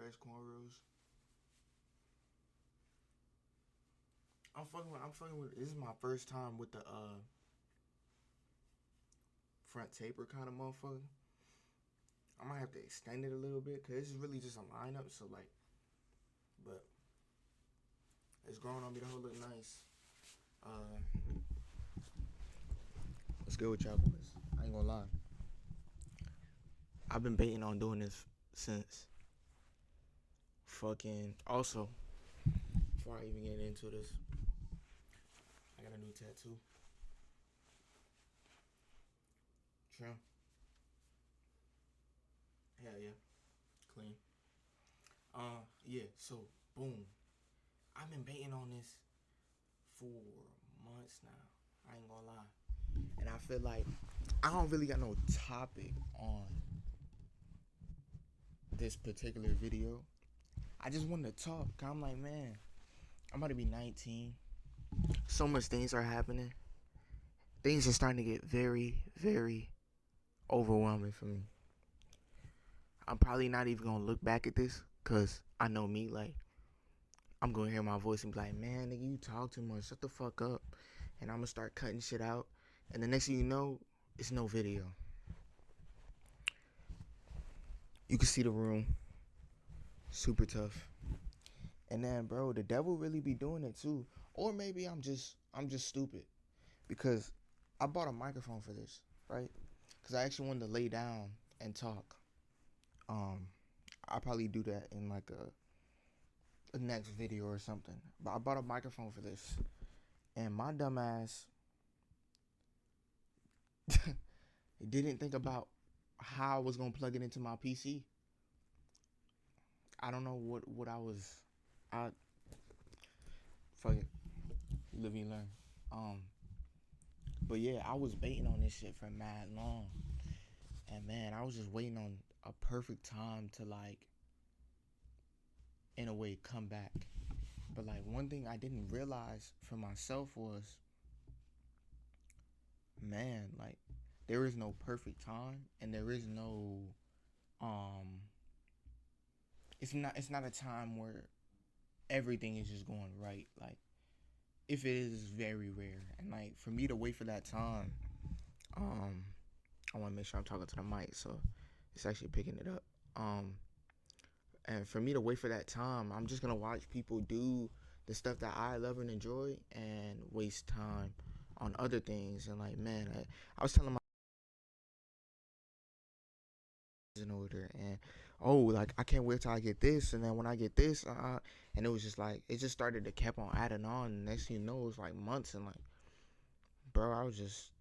fresh cornrows. I'm fucking with. This is my first time with the front taper kind of motherfucker. I might have to extend it a little bit because this is really just a lineup. So like, but it's growing on me. The whole look nice. Let's go with y'all boys. I ain't gonna lie. I've been baiting on doing this since fucking. Also, before I even get into this, I got a new tattoo. Trim. Hell yeah. Clean. Yeah, so boom. I've been baiting on this for months now. I ain't gonna lie. And I feel like I don't really got no topic on this particular video. I just wanted to talk. I'm like, man, I'm about to be 19. So much things are happening. Things are starting to get very, very overwhelming for me. I'm probably not even gonna look back at this because I know me. Like, I'm gonna hear my voice and be like, man, nigga, you talk too much. Shut the fuck up. And I'm gonna start cutting shit out. And the next thing you know, it's no video. You can see the room. Super tough. And then, bro, the devil really be doing it too. Or maybe I'm just stupid. Because I bought a microphone for this, right? Because I actually wanted to lay down and talk. I'll probably do that in like a next video or something. But I bought a microphone for this. And my dumb ass didn't think about how I was gonna plug it into my PC. I don't know what I was. I fuck it, live and learn. But yeah, I was baiting on this shit for mad long, and man, I was just waiting on a perfect time to like, in a way, come back. But like one thing I didn't realize for myself was, man, like there is no perfect time, and there is no, it's not a time where everything is just going right. Like if it is very rare, and like for me to wait for that time, I want to make sure I'm talking to the mic so it's actually picking it up. And for me to wait for that time, I'm just gonna watch people do the stuff that I love and enjoy and waste time on other things. And like, man, I was telling my in order, and oh, like I can't wait till I get this, and then when I get this, and it was just like it just started to kept on adding on. And next thing you know, it was like months, and like, bro, I was just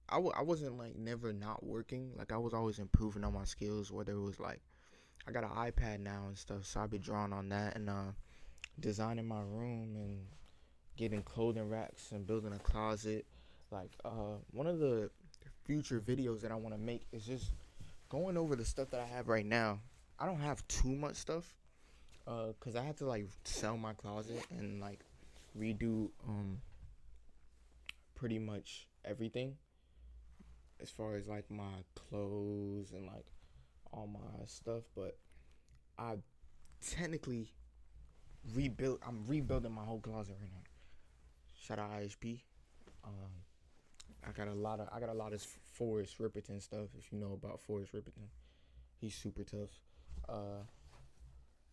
I wasn't like never not working. Like I was always improving on my skills. Whether it was like I got an iPad now and stuff, so I be drawing on that and designing my room and getting clothing racks and building a closet. Like one of the future videos that I want to make is just going over the stuff that I have right now. I don't have too much stuff cuz I had to like sell my closet and like redo pretty much everything as far as like my clothes and like all my stuff, but I technically I'm rebuilding my whole closet right now. Shout out IHP. Um, I got a lot of Forrest Ripperton stuff. If you know about Forrest Ripperton, he's super tough. Uh,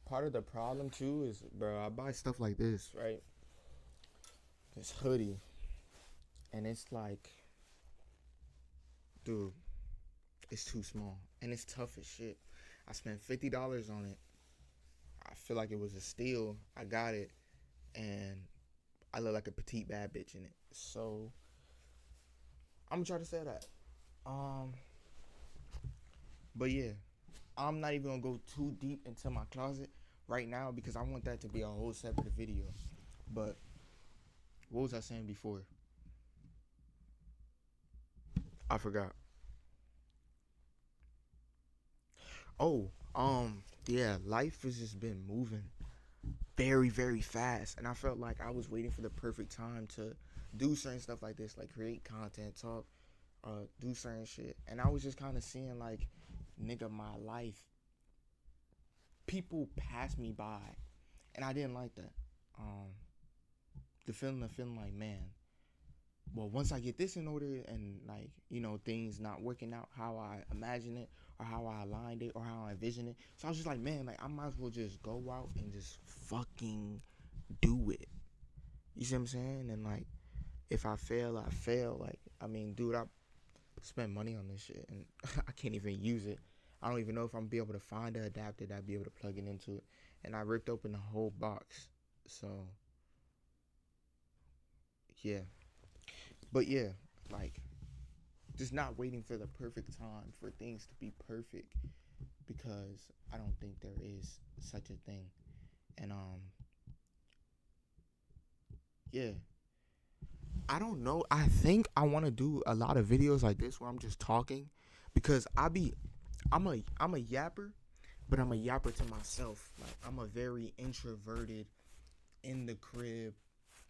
Part of the problem too is, bro, I buy stuff like this, right? This hoodie, and it's like, dude, it's too small, and it's tough as shit. I spent $50 on it. I feel like it was a steal. I got it, and I look like a petite bad bitch in it. So I'm gonna try to say that. Um, but yeah, I'm not even gonna go too deep into my closet right now because I want that to be a whole separate video. But what was I saying before? I forgot. Oh, yeah, life has just been moving very, very fast, and I felt like I was waiting for the perfect time to do certain stuff like this, like create content, talk, do certain shit, and I was just kind of seeing like, nigga, my life people passed me by, and I didn't like that. Um, the feeling of feeling like, man, well, once I get this in order, and like, things not working out how I imagine it, or how I aligned it, or how I envision it. So I was just like, man, like I might as well just go out and just fucking do it. You see what I'm saying? And like, if I fail, I fail. Like, I mean, dude, I spent money on this shit, and I can't even use it. I don't even know if I'm gonna be able to find an adapter that I'd be able to plug it into it. And I ripped open the whole box. So yeah, but yeah, like, just not waiting for the perfect time for things to be perfect, because I don't think there is such a thing. And yeah, I don't know. I think I want to do a lot of videos like this where I'm just talking, because I'm a yapper, but I'm a yapper to myself. Like, I'm a very introverted, in the crib.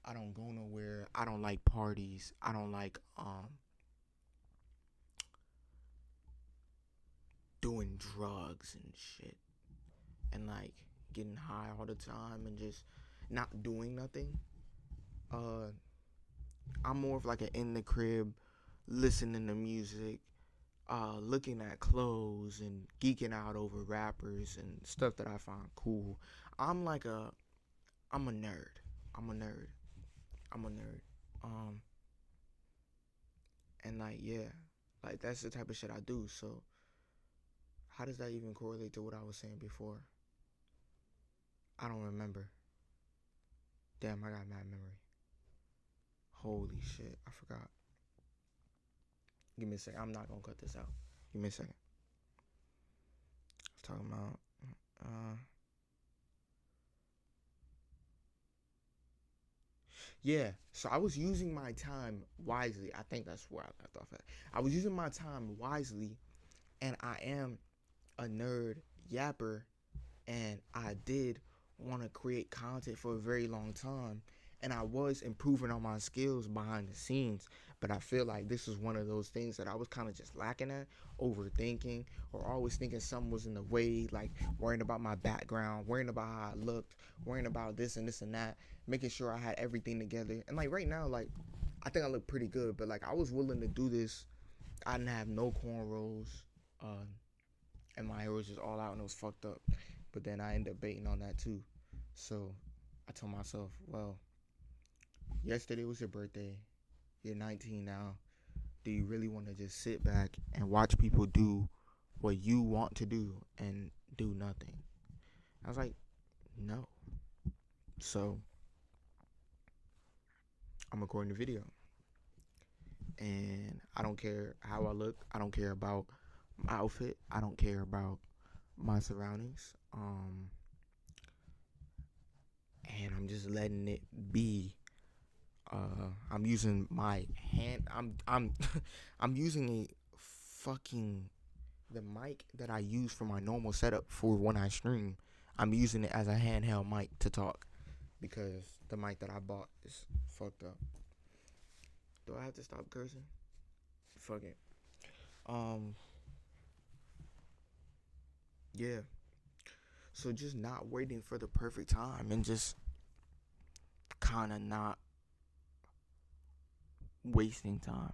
I don't go nowhere. I don't like parties. I don't like doing drugs and shit, and like getting high all the time and just not doing nothing. Uh I'm more of like an in the crib, listening to music, looking at clothes and geeking out over rappers and stuff that I find cool. I'm like a I'm a nerd. I'm a nerd. I'm a nerd. Um and like, yeah, like that's the type of shit I do. So how does that even correlate to what I was saying before? I don't remember. Damn, I got mad memory. Holy shit, I forgot. Give me a second. I'm not gonna cut this out. Give me a second. I was talking about uh yeah, so I was using my time wisely. I think that's where I left off at. I was using my time wisely, and I am a nerd yapper, and I did want to create content for a very long time, and I was improving on my skills behind the scenes. But I feel like this is one of those things that I was kind of just lacking at, overthinking, or always thinking something was in the way, like worrying about my background, worrying about how I looked, worrying about this and this and that, making sure I had everything together. And like right now, like, I think I look pretty good, but like I was willing to do this. I didn't have no cornrows, uh, and my hair was just all out and it was fucked up. But then I ended up baiting on that too. So I told myself, well, yesterday was your birthday. You're 19 now. Do you really want to just sit back and watch people do what you want to do and do nothing? I was like, no. So I'm recording the video. And I don't care how I look. I don't care about my outfit. I don't care about my surroundings. And I'm just letting it be. I'm using my hand. I'm I'm using a fucking the mic that I use for my normal setup for when I stream. I'm using it as a handheld mic to talk, because the mic that I bought is fucked up. Do I have to stop cursing? Fuck it. Um, yeah. So just not waiting for the perfect time, and just kind of not wasting time.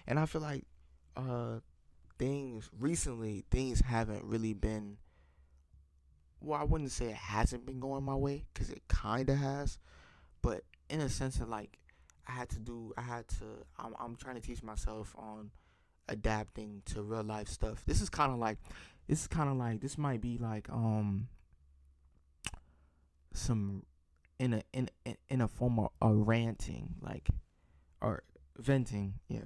And I feel like uh things haven't really been, well, I wouldn't say it hasn't been going my way, because it kind of has, but in a sense of like, I'm trying to teach myself on adapting to real life stuff. This might be like some in a form of a ranting, like, or venting, yeah,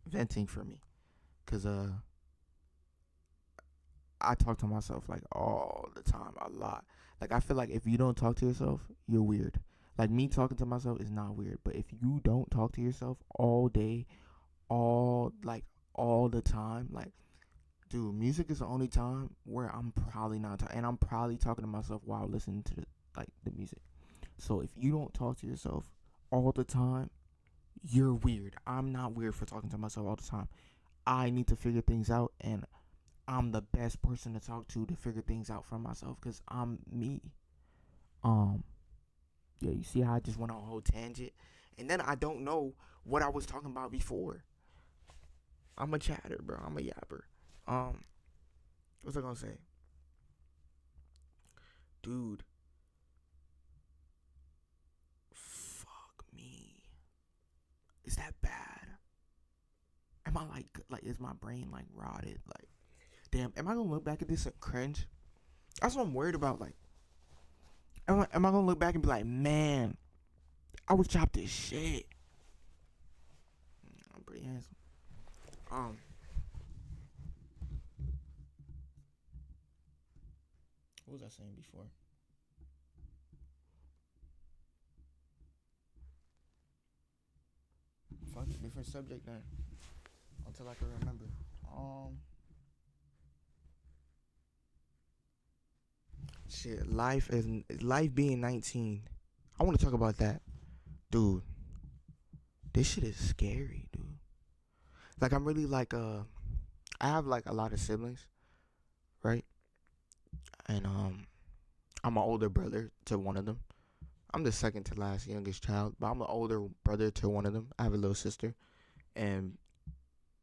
venting for me, because I talk to myself like all the time, a lot. Like, I feel like if you don't talk to yourself, you're weird. Like, me talking to myself is not weird, but if you don't talk to yourself all day, all the time, like, dude, music is the only time where I'm probably not talking, and I'm probably talking to myself while listening to the music. So if you don't talk to yourself all the time, you're weird. I'm not weird for talking to myself all the time. I need to figure things out, and I'm the best person to talk to figure things out for myself because I'm me. Um, yeah, you see how I just went on a whole tangent, and then I don't know what I was talking about before. I'm a chatter, bro. I'm a yapper. Um, what's I gonna say, dude? Fuck me. Is that bad? Am I like is my brain like rotted? Like, damn, am I gonna look back at this and cringe? That's what I'm worried about. Like, am I gonna look back and be like, man, I was chopped as shit. I'm pretty handsome. Um, what was I saying before? Fuck it, different subject then. Until I can remember. Um, shit, life being 19. I want to talk about that, dude. This shit is scary, dude. Like I'm really like I have like a lot of siblings, right? And I'm an older brother to one of them. I'm the second to last youngest child, but I'm an older brother to one of them. I have a little sister, and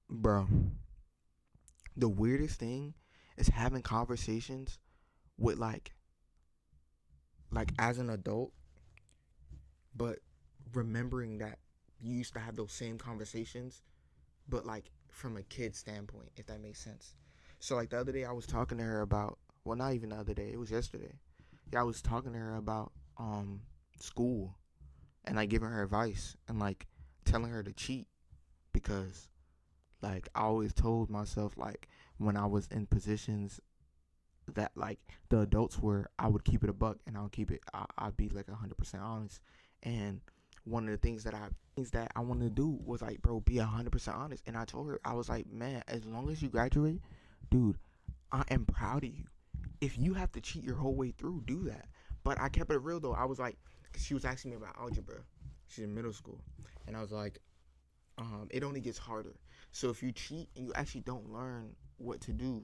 bro, the weirdest thing is having conversations with like as an adult, but remembering that you used to have those same conversations, but like from a kid standpoint, if that makes sense. So like the other day I was talking to her about, well, not even the other day, it was yesterday. Yeah, I was talking to her about school and like giving her advice and like telling her to cheat because like I always told myself like when I was in positions that like the adults were, I would keep it a buck and I'll keep it. I'd be like 100% honest. And one of the things that I wanted to do was like, bro, be 100% honest. And I told her, I was like, man, as long as you graduate, dude, I am proud of you. If you have to cheat your whole way through, do that. But I kept it real though. I was like, cause she was asking me about algebra. She's in middle school, and I was like, it only gets harder. So if you cheat and you actually don't learn what to do,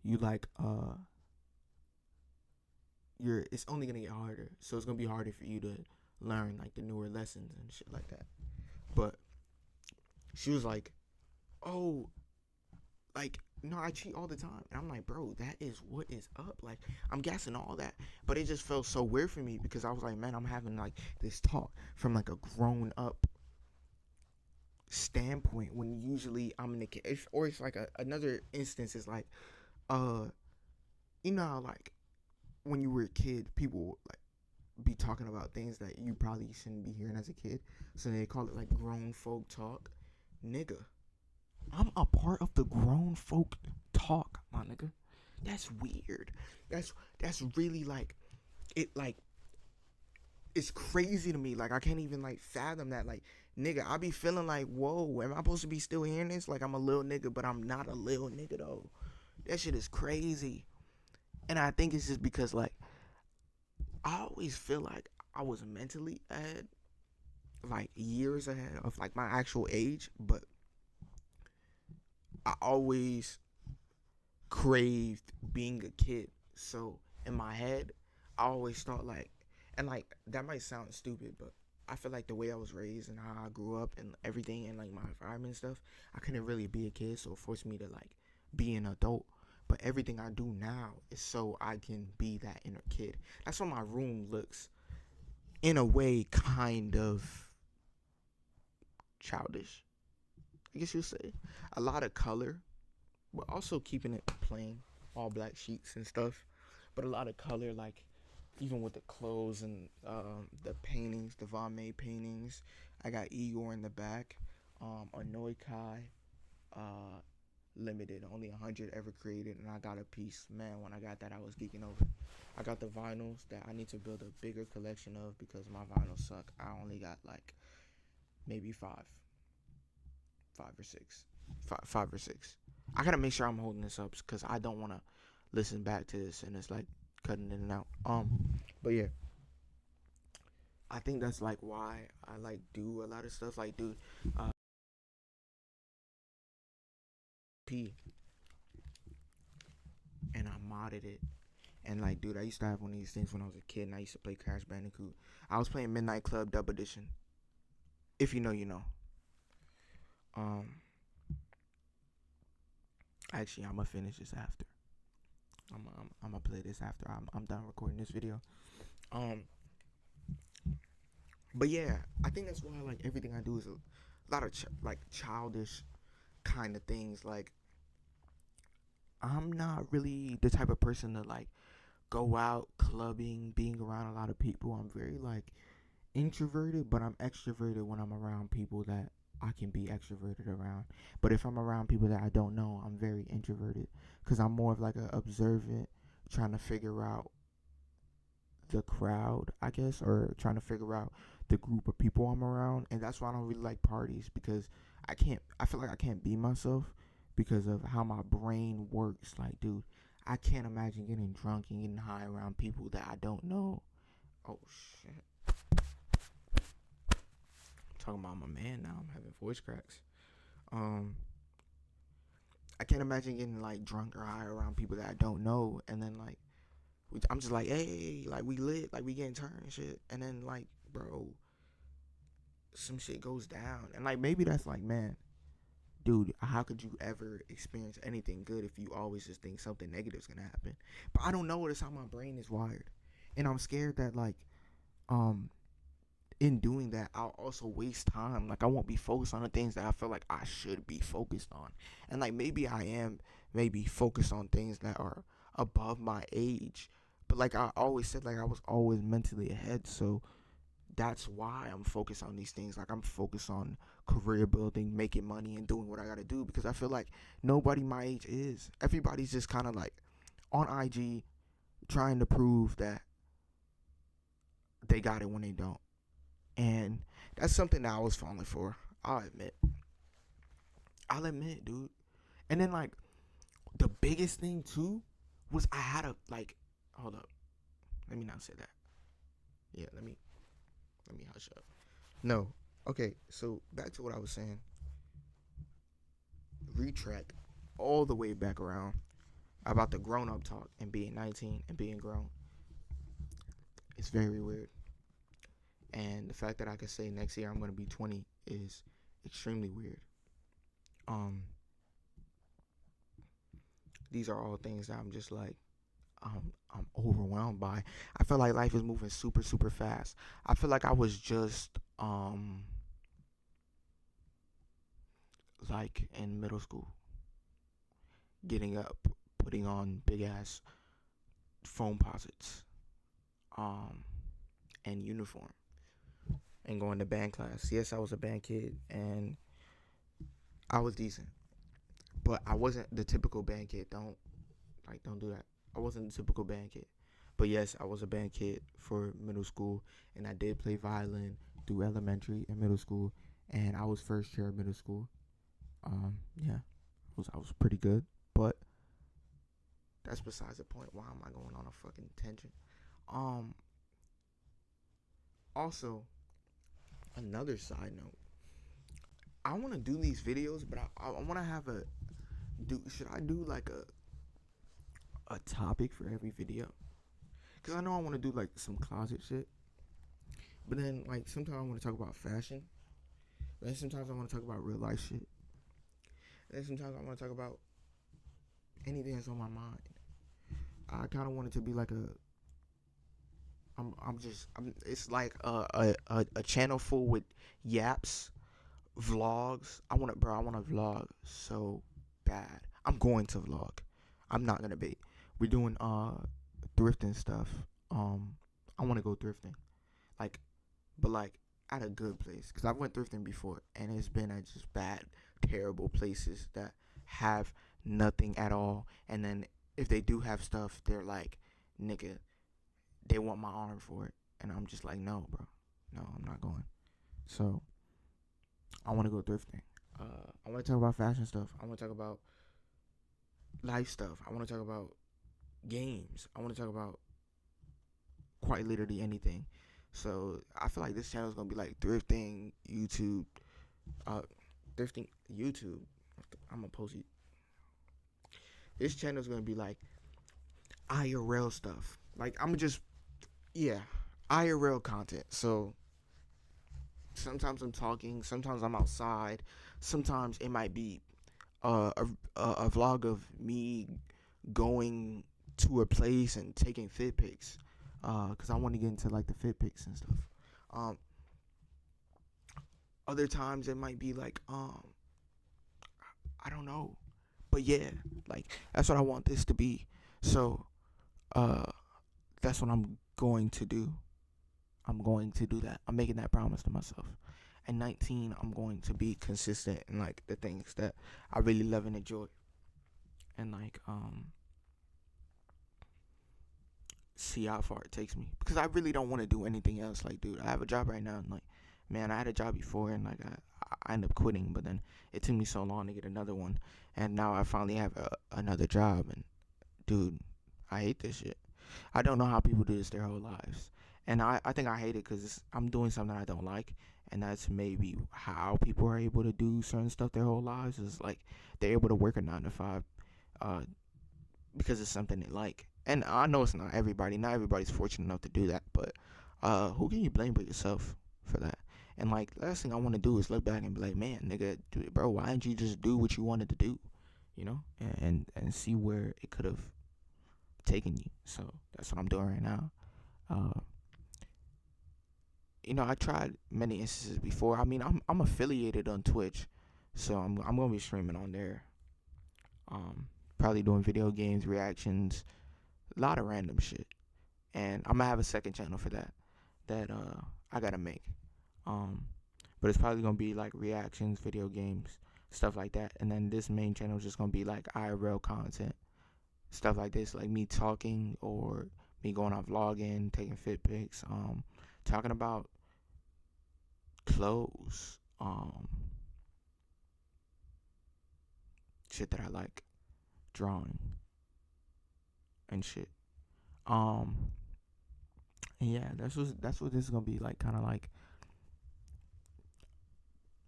you like you're it's only gonna get harder. So it's gonna be harder for you to learn like the newer lessons and shit like that. But she was like, oh, like no, I cheat all the time. And I'm like, bro, that is what is up. Like I'm guessing all that. But it just felt so weird for me because I was like, man, I'm having like this talk from like a grown up standpoint when usually I'm in the kid, or it's like another instance is like uh you know how like when you were a kid people like be talking about things that you probably shouldn't be hearing as a kid, so they call it like grown folk talk. Nigga, I'm a part of the grown folk talk, my nigga. That's weird. That's really like it like it's crazy to me. Like I can't even like fathom that. Like nigga, I be feeling like, whoa, am I supposed to be still hearing this? Like I'm a little nigga, but I'm not a little nigga though. That shit is crazy. And I think it's just because like I always feel like I was mentally ahead, like years ahead of like my actual age, but I always craved being a kid. So in my head, I always thought like, and like that might sound stupid, but I feel like the way I was raised and how I grew up and everything and like my environment and stuff, I couldn't really be a kid, so it forced me to like be an adult. But everything I do now is so I can be that inner kid. That's why my room looks, in a way, kind of childish. I guess you'd say a lot of color, but also keeping it plain, all black sheets and stuff. But a lot of color, like even with the clothes and the paintings, the Von May paintings. I got Igor in the back, Anoi Kai, uh, limited, only 100 ever created, and I got a piece. Man, when I got that, I was geeking over. I got the vinyls that I need to build a bigger collection of because my vinyls suck. I only got like maybe five or six, five or six. I gotta make sure I'm holding this up because I don't want to listen back to this and it's like cutting in and out. But yeah, I think that's like why I like do a lot of stuff. Like, dude, and I modded it. And like, dude, I used to have one of these things when I was a kid, and I used to play Crash Bandicoot. I was playing Midnight Club Dub Edition. If you know, you know. Um, Actually, I'm gonna finish this after. I'm gonna play this after I'm done recording this video. Um, but yeah, I think that's why like everything I do is a lot of like childish kind of things. Like, I'm not really the type of person to like go out clubbing, being around a lot of people. I'm very like introverted, but I'm extroverted when I'm around people that I can be extroverted around. But if I'm around people that I don't know, I'm very introverted because I'm more of like a observant, trying to figure out the crowd, I guess, or trying to figure out the group of people I'm around. And that's why I don't really like parties, because I feel like I can't be myself because of how my brain works. Like, dude, I can't imagine getting drunk and getting high around people that I don't know. Oh shit. Talking about my man now. I'm having voice cracks. Um, I can't imagine getting like drunk or high around people that I don't know, and then like I'm just like, hey, like we lit, like we getting turned and shit, and then like, bro, some shit goes down, and like maybe that's like, man, dude, how could you ever experience anything good if you always just think something negative is gonna happen? But I don't know. That's how my brain is wired, and I'm scared that like, um, in doing that, I'll also waste time. Like, I won't be focused on the things that I feel like I should be focused on. And like, maybe I am maybe focused on things that are above my age. But like I always said, like I was always mentally ahead. So that's why I'm focused on these things. Like, I'm focused on career building, making money, and doing what I gotta do, because I feel like nobody my age is. Everybody's just kind of like on IG trying to prove that they got it when they don't. And that's something that I was falling for. I'll admit. I'll admit, dude. And then like the biggest thing too was I had a like, hold up. Let me not say that. Yeah, let me hush up. No. Okay, so back to what I was saying. Retract all the way back around about the grown up talk and being 19 and being grown. It's very weird. And the fact that I could say next year I'm gonna be 20 is extremely weird. Um, these are all things that I'm just like, I'm overwhelmed by. I feel like life is moving super super fast. I feel like I was just like in middle school, getting up, putting on big ass foam posits, um, and uniform, and going to band class. Yes, I was a band kid, and I was decent, but I wasn't the typical band kid. Don't do that. I wasn't the typical band kid. But yes, I was a band kid for middle school, and I did play violin through elementary and middle school, and I was first chair middle school. Yeah, I was pretty good, but that's besides the point. Why am I going on a fucking tangent? Um, Also, another side note, I want to do these videos, but I want to have a do. Should I do like a topic for every video? Cause I know I want to do like some closet shit, but then like sometimes I want to talk about fashion. But then sometimes I want to talk about real life shit. And then sometimes I want to talk about anything that's on my mind. I kind of want it to be like a. It's like a channel full with yaps, vlogs. I want to vlog so bad. I'm going to vlog. I'm not gonna be. We're doing thrifting stuff. I want to go thrifting, like, but like at a good place, because I went thrifting before and it's been at just bad, terrible places that have nothing at all. And then if they do have stuff, they're like, nigga, they want my arm for it, and I'm just like, no, bro, no, I'm not going. So I want to go thrifting. I want to talk about fashion stuff. I want to talk about life stuff. I want to talk about games. I want to talk about quite literally anything. So I feel like this channel is gonna be like uh, thrifting YouTube. I'm gonna post it. This channel's gonna be like IRL stuff. Like I'm just yeah, IRL content. So sometimes I'm talking, sometimes I'm outside, sometimes it might be a vlog of me going to a place and taking fit pics, because I want to get into like the fit pics and stuff. Um, Other times it might be like I don't know, but yeah, like that's what I want this to be. So uh, that's what I'm going to do. I'm going to do that. I'm making that promise to myself. At 19, I'm going to be consistent in like the things that I really love and enjoy, and like see how far it takes me, because I really don't want to do anything else. Like, dude, I have a job right now, and like, man, I had a job before, and like I ended up quitting, but then it took me so long to get another one, and now I finally have another job, and dude, I hate this shit. I don't know how people do this their whole lives. And I think I hate it because I'm doing something I don't like. And that's maybe how people are able to do certain stuff their whole lives, is like they're able to work a 9 to 5 uh, because it's something they like. And I know it's not everybody. Not everybody's fortunate enough to do that. But who can you blame but yourself for that? And like, last thing I want to do is look back and be like, man, nigga, dude, bro, why didn't you just do what you wanted to do? You know, and see where it could have taking you. So that's what I'm doing right now. Uh, I tried many instances before. I mean, I'm affiliated on Twitch, so I'm gonna be streaming on there. Probably doing video games reactions, a lot of random shit, and I'm gonna have a second channel for that I gotta make. Um, but it's probably gonna be like reactions, video games, stuff like that, and then this main channel is just gonna be like IRL content, stuff like this, like me talking or me going out vlogging, taking fit pics, talking about clothes, shit that I like, drawing and shit. Um, and yeah, that's what this is gonna be like, kind of like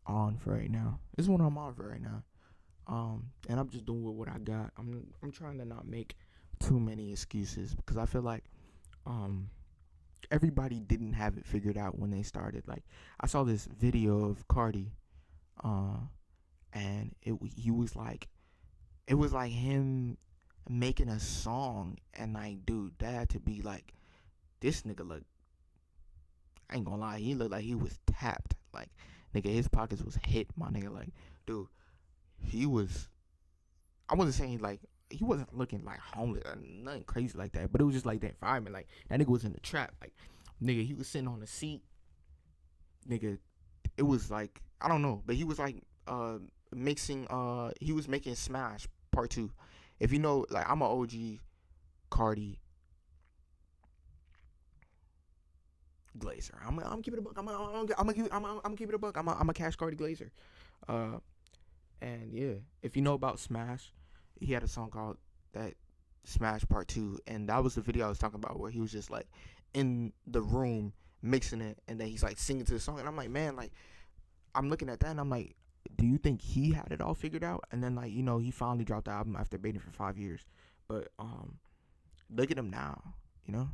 on for right now. This is what I'm on for right now. And I'm just doing with what I got. I'm trying to not make too many excuses, because I feel like um everybody didn't have it figured out when they started. Like, I saw this video of Cardi, uh, and he was like, it was like him making a song, and like, dude, that had to be like, this nigga look. I ain't gonna lie, he looked like he was tapped. Like, nigga, his pockets was hit, my nigga. Like, dude, he was. I wasn't saying like he wasn't looking like homeless or nothing crazy like that, but it was just like that environment. Like, that nigga was in the trap. Like, nigga, he was sitting on the seat. Nigga, it was like, I don't know, but he was like mixing. He was making Smash Part 2. If you know, like, I'm a OG Cardi Glazer. I'm keeping it a buck. I'm keeping it a buck. I'm a Cash Cardi Glazer. Uh, and yeah, if you know about Smash, he had a song called that Smash Part 2, and that was the video I was talking about, where he was just like in the room mixing it, and then he's like singing to the song, and I'm like, man, like, I'm looking at that, and I'm like, do you think he had it all figured out? And then, like, he finally dropped the album after waiting for 5 years. But look at him now, you know.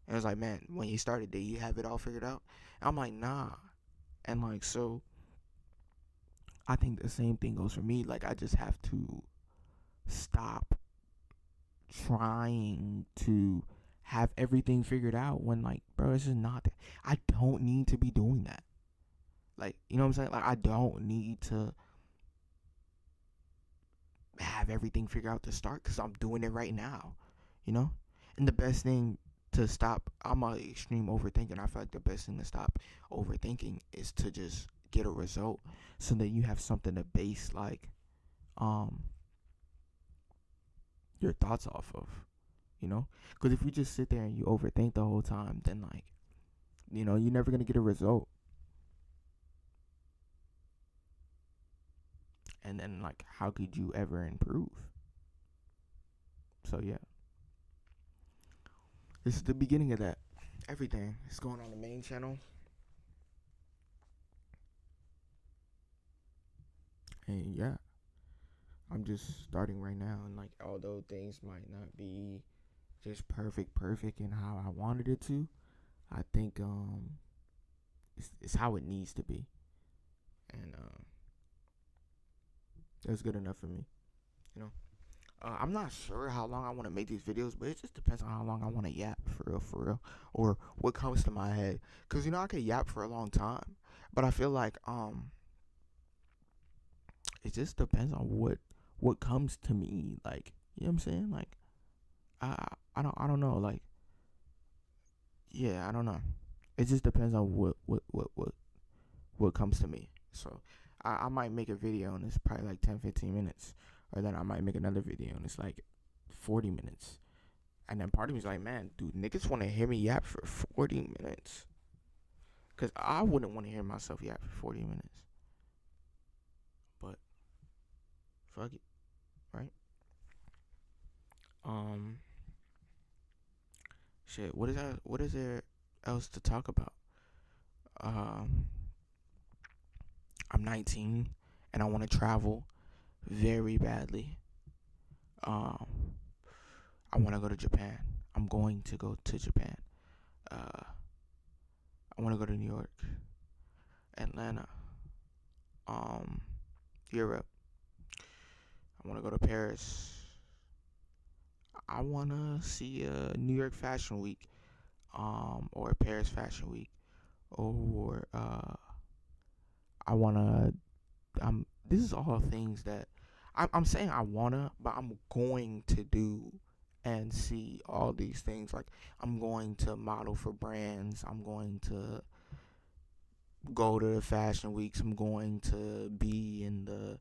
And it's like, man, when he started, did he have it all figured out? And I'm like, nah. And like, so I think the same thing goes for me. Like, I just have to stop trying to have everything figured out, when, like, bro, it's just not that. I don't need to be doing that. Like, you know what I'm saying? Like, I don't need to have everything figured out to start, because I'm doing it right now, you know? And the best thing to stop, I'm an extreme overthinker. I feel like the best thing to stop overthinking is to just get a result, so that you have something to base, like, um, your thoughts off of, you know? Because if you just sit there and you overthink the whole time, then, like, you're never going to get a result. And then, like, how could you ever improve? So yeah, this is the beginning of that. Everything is going on the main channel, and yeah, I'm just starting right now, and like although things might not be just perfect and how I wanted it to, I think it's how it needs to be, and that's good enough for me. You know, I'm not sure how long I want to make these videos, but it just depends on how long I want to yap for real, or what comes to my head. Cause I could yap for a long time, but I feel like it just depends on what comes to me. Like, you know what I'm saying? Like, I don't know. Like, yeah, I don't know. It just depends on what comes to me. So I might make a video and it's probably like 10-15 minutes, or then I might make another video and it's like 40 minutes. And then part of me is like, man, dude, niggas want to hear me yap for 40 minutes. Because I wouldn't want to hear myself yap for 40 minutes. But, fuck it, right? Um, Shit, what is there else to talk about? Um, I'm 19 and I want to travel very badly. Um, I want to go to Japan. I'm going to go to Japan. Uh, I want to go to New York, Atlanta, um, Europe. I want to go to Paris. I want to see a New York Fashion Week, or a Paris Fashion Week, or I want to. This is all things that I'm saying I wanna, but I'm going to do and see all these things. Like, I'm going to model for brands. I'm going to go to the fashion weeks. I'm going to be in the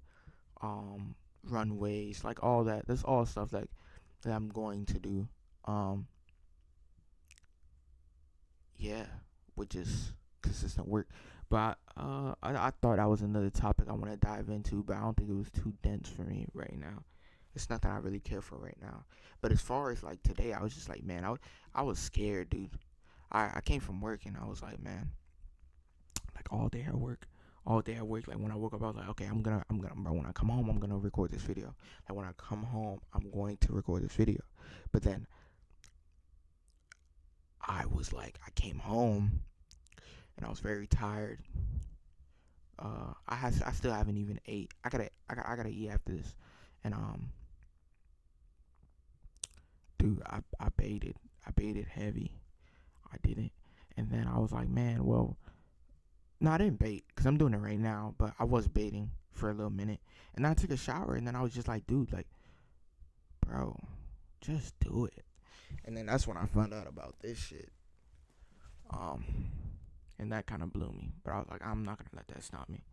runways, like all that. That's all stuff that I'm going to do. Um, yeah, which is consistent work. But I thought that was another topic I want to dive into, but I don't think it was too dense for me right now. It's nothing I really care for right now. But as far as like today, I was just like, man, I was scared, dude. I came from work and I was like, man, like all day at work. Like when I woke up, I was like, okay, bro. When I come home, I'm gonna record this video. Like when I come home, I'm going to record this video. But then I was like, I came home and I was very tired. I still haven't even ate. I gotta eat after this, and dude, I baited. I baited heavy. I didn't, and then I was like, man, well, no, I didn't bait because I'm doing it right now, but I was baiting for a little minute, and then I took a shower, and then I was just like, dude, like, bro, just do it. And then that's when I found out about this shit. Um, and that kind of blew me. But I was like, I'm not gonna let that stop me.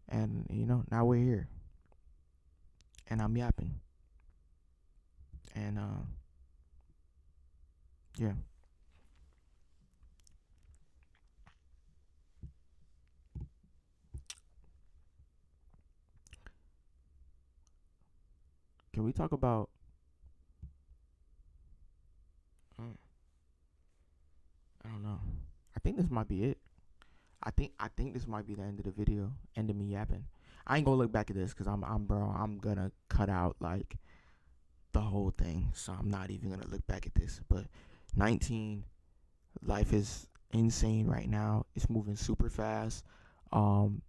And now we're here, and I'm yapping, and yeah. Can we talk about? Uh, I don't know. I think this might be it. I think this might be the end of the video. End of me yapping. I ain't gonna look back at this because I'm gonna cut out like the whole thing. So I'm not even gonna look back at this. But 19, life is insane right now. It's moving super fast. Um,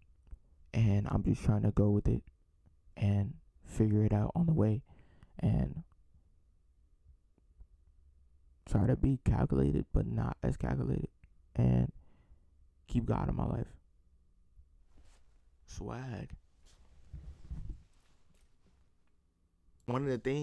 and I'm just trying to go with it and figure it out on the way, and try to be calculated but not as calculated, and keep God in my life. Swag. One of the things